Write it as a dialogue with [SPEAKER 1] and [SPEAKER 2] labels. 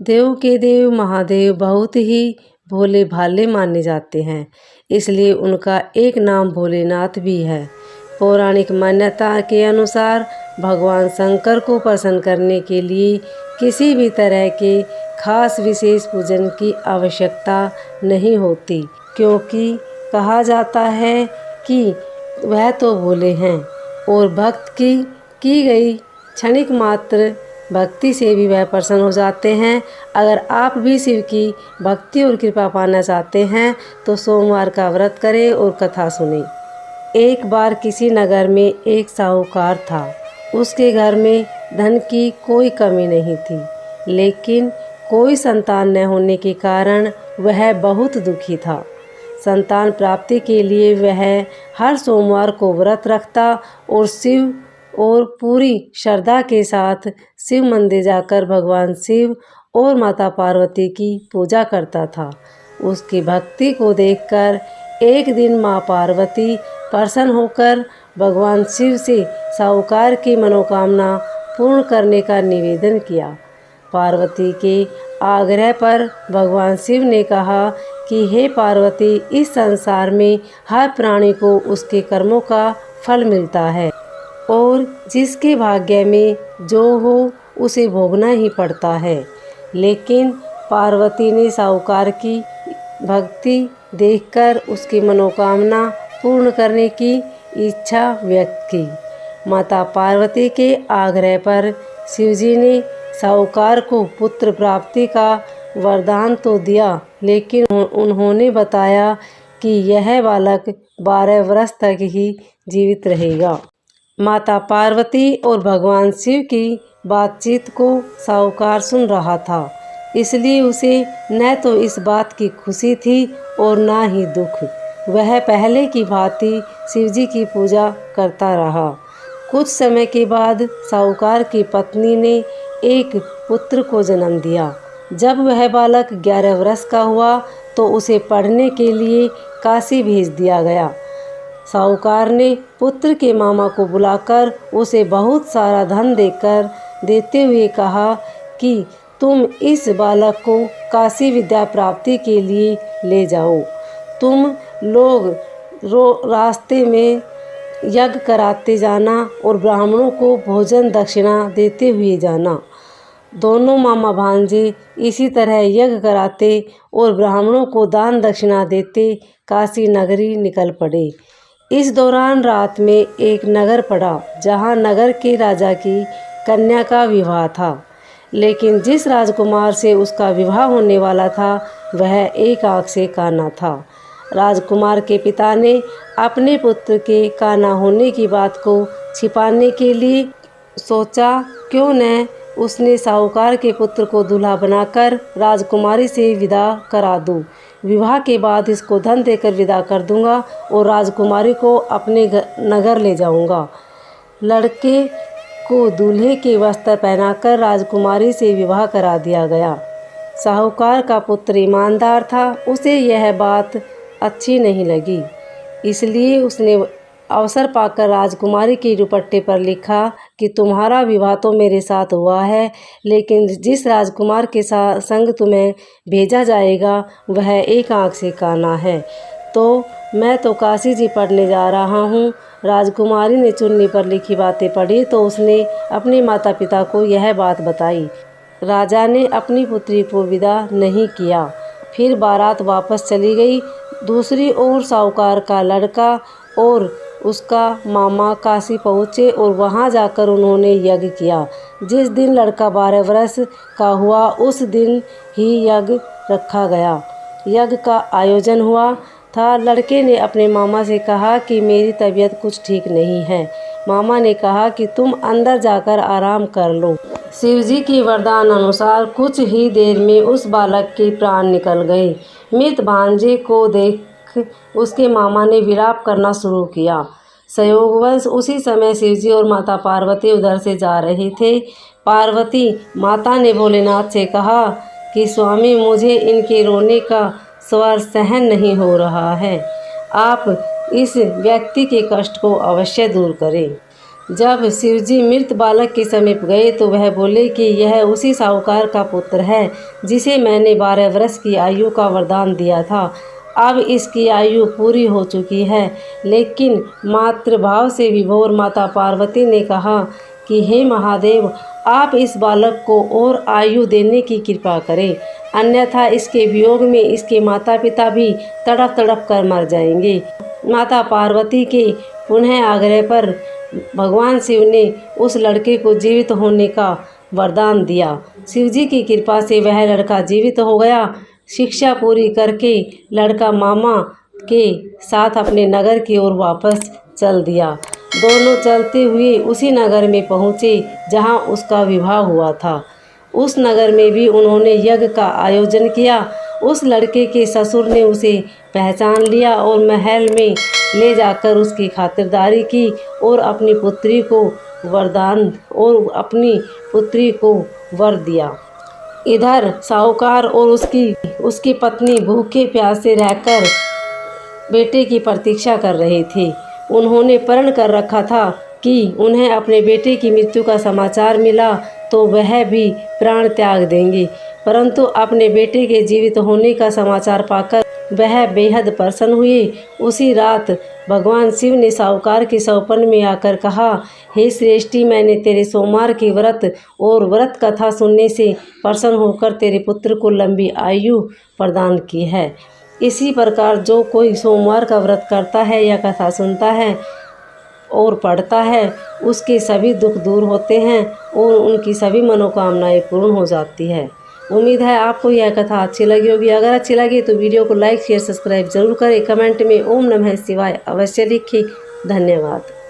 [SPEAKER 1] देव के देव महादेव बहुत ही भोले भाले माने जाते हैं, इसलिए उनका एक नाम भोलेनाथ भी है। पौराणिक मान्यता के अनुसार भगवान शंकर को प्रसन्न करने के लिए किसी भी तरह के खास विशेष पूजन की आवश्यकता नहीं होती, क्योंकि कहा जाता है कि वह तो भोले हैं और भक्त की गई क्षणिक मात्र भक्ति से भी वह प्रसन्न हो जाते हैं। अगर आप भी शिव की भक्ति और कृपा पाना चाहते हैं तो सोमवार का व्रत करें और कथा सुनें। एक बार किसी नगर में एक साहूकार था। उसके घर में धन की कोई कमी नहीं थी, लेकिन कोई संतान न होने के कारण वह बहुत दुखी था। संतान प्राप्ति के लिए वह हर सोमवार को व्रत रखता और शिव और पूरी श्रद्धा के साथ शिव मंदिर जाकर भगवान शिव और माता पार्वती की पूजा करता था। उसकी भक्ति को देखकर एक दिन माँ पार्वती प्रसन्न होकर भगवान शिव से साहूकार की मनोकामना पूर्ण करने का निवेदन किया। पार्वती के आग्रह पर भगवान शिव ने कहा कि हे पार्वती, इस संसार में हर प्राणी को उसके कर्मों का फल मिलता है और जिसके भाग्य में जो हो उसे भोगना ही पड़ता है। लेकिन पार्वती ने साहूकार की भक्ति देखकर उसकी मनोकामना पूर्ण करने की इच्छा व्यक्त की। माता पार्वती के आग्रह पर शिवजी ने साहूकार को पुत्र प्राप्ति का वरदान तो दिया, लेकिन उन्होंने बताया कि यह बालक 12 वर्ष तक ही जीवित रहेगा। माता पार्वती और भगवान शिव की बातचीत को साहूकार सुन रहा था, इसलिए उसे न तो इस बात की खुशी थी और न ही दुख। वह पहले की भांति शिवजी की पूजा करता रहा। कुछ समय के बाद साहूकार की पत्नी ने एक पुत्र को जन्म दिया। जब वह बालक 11 वर्ष का हुआ तो उसे पढ़ने के लिए काशी भेज दिया गया। साहूकार ने पुत्र के मामा को बुलाकर उसे बहुत सारा धन देते हुए कहा कि तुम इस बालक को काशी विद्या प्राप्ति के लिए ले जाओ। तुम लोग रास्ते में यज्ञ कराते जाना और ब्राह्मणों को भोजन दक्षिणा देते हुए जाना। दोनों मामा भांजे इसी तरह यज्ञ कराते और ब्राह्मणों को दान दक्षिणा देते काशी नगरी निकल पड़े। इस दौरान रात में एक नगर पड़ा, जहां नगर के राजा की कन्या का विवाह था, लेकिन जिस राजकुमार से उसका विवाह होने वाला था वह एक आँख से काना था। राजकुमार के पिता ने अपने पुत्र के काना होने की बात को छिपाने के लिए सोचा, क्यों न उसने साहूकार के पुत्र को दूल्हा बनाकर राजकुमारी से विदा करा दूं। विवाह के बाद इसको धन देकर विदा कर दूंगा और राजकुमारी को अपने नगर ले जाऊंगा। लड़के को दूल्हे के वस्त्र पहनाकर राजकुमारी से विवाह करा दिया गया। साहूकार का पुत्र ईमानदार था, उसे यह बात अच्छी नहीं लगी, इसलिए उसने अवसर पाकर राजकुमारी के दुपट्टे पर लिखा कि तुम्हारा विवाह तो मेरे साथ हुआ है, लेकिन जिस राजकुमार के संग तुम्हें भेजा जाएगा वह एक आँख से काना है, तो मैं तो काशी जी पढ़ने जा रहा हूँ। राजकुमारी ने चुन्नी पर लिखी बातें पढ़ी तो उसने अपने माता पिता को यह बात बताई। राजा ने अपनी पुत्री को विदा नहीं किया। फिर बारात वापस चली गई। दूसरी ओर साहूकार का लड़का और उसका मामा काशी पहुँचे और वहाँ जाकर उन्होंने यज्ञ किया। जिस दिन लड़का 12 वर्ष का हुआ उस दिन ही यज्ञ रखा गया। यज्ञ का आयोजन हुआ था। लड़के ने अपने मामा से कहा कि मेरी तबीयत कुछ ठीक नहीं है। मामा ने कहा कि तुम अंदर जाकर आराम कर लो। शिवजी के वरदान अनुसार कुछ ही देर में उस बालक के प्राण निकल गए। मृत भांजे को देख उसके मामा ने विलाप करना शुरू किया। संयोगवश उसी समय शिवजी और माता पार्वती उधर से जा रहे थे। पार्वती माता ने भोलेनाथ से कहा कि स्वामी, मुझे इनके रोने का स्वर सहन नहीं हो रहा है, आप इस व्यक्ति के कष्ट को अवश्य दूर करें। जब शिवजी मृत बालक के समीप गए तो वह बोले कि यह उसी साहूकार का पुत्र है जिसे मैंने 12 वर्ष की आयु का वरदान दिया था। अब इसकी आयु पूरी हो चुकी है। लेकिन मातृभाव से विभोर माता पार्वती ने कहा कि हे महादेव, आप इस बालक को और आयु देने की कृपा करें, अन्यथा इसके वियोग में इसके माता पिता भी तड़प तड़प कर मर जाएंगे। माता पार्वती के पुनः आग्रह पर भगवान शिव ने उस लड़के को जीवित होने का वरदान दिया। शिवजी की कृपा से वह लड़का जीवित हो गया। शिक्षा पूरी करके लड़का मामा के साथ अपने नगर की ओर वापस चल दिया। दोनों चलते हुए उसी नगर में पहुँचे जहाँ उसका विवाह हुआ था। उस नगर में भी उन्होंने यज्ञ का आयोजन किया। उस लड़के के ससुर ने उसे पहचान लिया और महल में ले जाकर उसकी खातिरदारी की और अपनी पुत्री को वर दिया। इधर साहूकार और उसकी पत्नी भूखे प्यासे रहकर बेटे की प्रतीक्षा कर रहे थे। उन्होंने प्रण कर रखा था कि उन्हें अपने बेटे की मृत्यु का समाचार मिला तो वह भी प्राण त्याग देंगे, परंतु अपने बेटे के जीवित होने का समाचार पाकर वह बेहद प्रसन्न हुए। उसी रात भगवान शिव ने साहूकार के सौपन में आकर कहा, हे श्रेष्ठी, मैंने तेरे सोमवार के व्रत और व्रत कथा सुनने से प्रसन्न होकर तेरे पुत्र को लंबी आयु प्रदान की है। इसी प्रकार जो कोई सोमवार का व्रत करता है या कथा सुनता है और पढ़ता है, उसके सभी दुख दूर होते हैं और उनकी सभी मनोकामनाएं पूर्ण हो जाती है। उम्मीद है आपको यह कथा अच्छी लगी होगी। अगर अच्छी लगी तो वीडियो को लाइक शेयर सब्सक्राइब जरूर करें। कमेंट में ओम नमः शिवाय अवश्य लिखें। धन्यवाद।